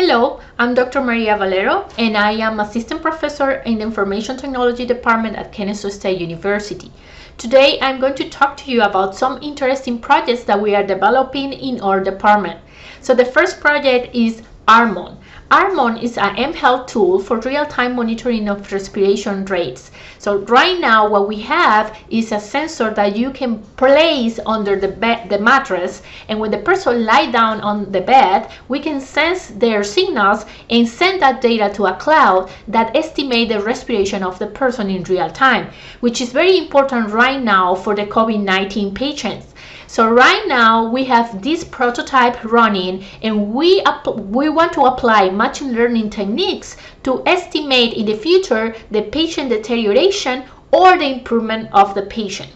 Hello, I'm Dr. Maria Valero, and I am Assistant Professor in the Information Technology Department at Kennesaw State University. Today, I'm going to talk to you about some interesting projects that we are developing in our department. So the first project is ARMON. ARMON is an mHealth tool for real-time monitoring of respiration rates. So right now what we have is a sensor that you can place under the mattress, and when the person lie down on the bed, we can sense their signals and send that data to a cloud that estimate the respiration of the person in real time, which is very important right now for the COVID-19 patients. So right now we have this prototype running, and we want to apply machine learning techniques to estimate in the future the patient deterioration or the improvement of the patient.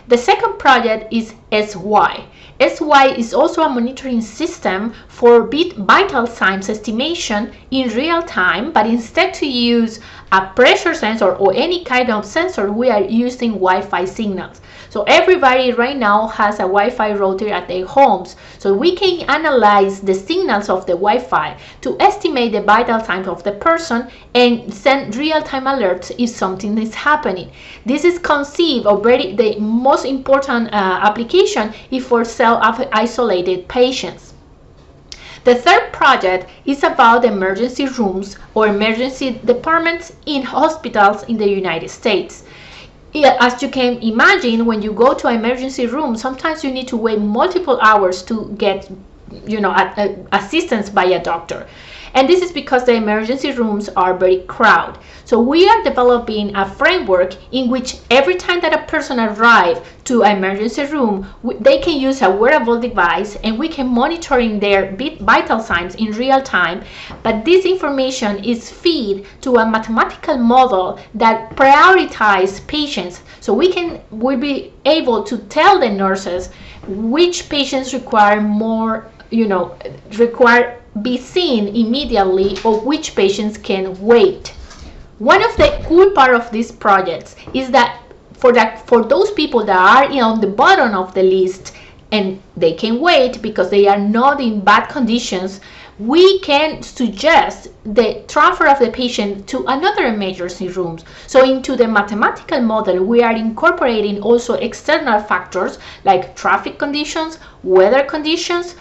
The second project is SY. SY is also a monitoring system for vital signs estimation in real time, but instead to use a pressure sensor or any kind of sensor, we are using Wi-Fi signals. So everybody right now has a Wi-Fi router at their homes. So we can analyze the signals of the Wi-Fi to estimate the vital signs of the person and send real-time alerts if something is happening. This is conceived already. The most important application is for self-isolated patients. The third project is about emergency rooms or emergency departments in hospitals in the United States. As you can imagine, when you go to an emergency room, sometimes you need to wait multiple hours to get, assistance by a doctor. And this is because the emergency rooms are very crowded. So we are developing a framework in which every time that a person arrives to an emergency room, they can use a wearable device and we can monitor their vital signs in real time. But this information is fed to a mathematical model that prioritizes patients. So we'll be able to tell the nurses which patients require more, be seen immediately, or which patients can wait. One of the cool part of these projects is that for those people that are on the bottom of the list and they can wait because they are not in bad conditions, we can suggest the transfer of the patient to another emergency room. So into the mathematical model, we are incorporating also external factors like traffic conditions, weather conditions,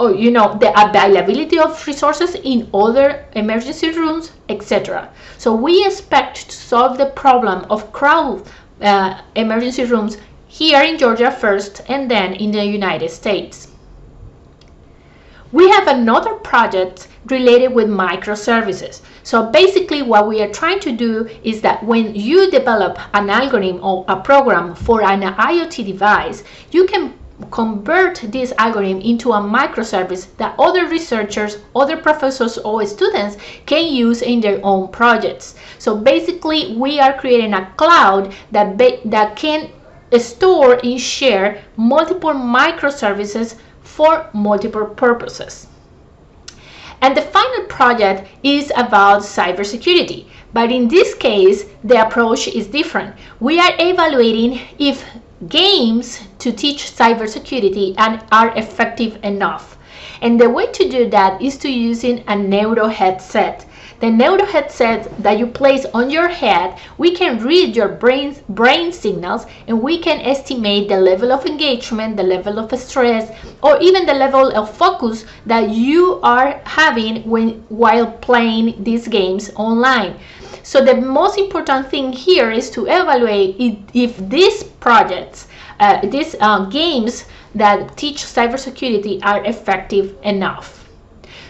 or the availability of resources in other emergency rooms, etc. So we expect to solve the problem of crowd emergency rooms here in Georgia first, and then in the United States. We have another project related with microservices. So basically what we are trying to do is that when you develop an algorithm or a program for an IoT device, you can convert this algorithm into a microservice that other researchers, other professors, or students can use in their own projects. So basically we are creating a cloud that can store and share multiple microservices for multiple purposes. And the final project is about cybersecurity. But in this case, the approach is different. We are evaluating if games to teach cybersecurity and are effective enough. And the way to do that is to using a neuro headset. The neuro headset that you place on your head, we can read your brain signals, and we can estimate the level of engagement, the level of stress, or even the level of focus that you are having while playing these games online. So the most important thing here is to evaluate if these projects, these games that teach cybersecurity are effective enough.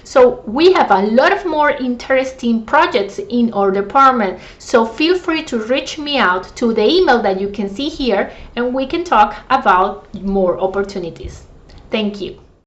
So we have a lot of more interesting projects in our department. So feel free to reach me out to the email that you can see here, and we can talk about more opportunities. Thank you.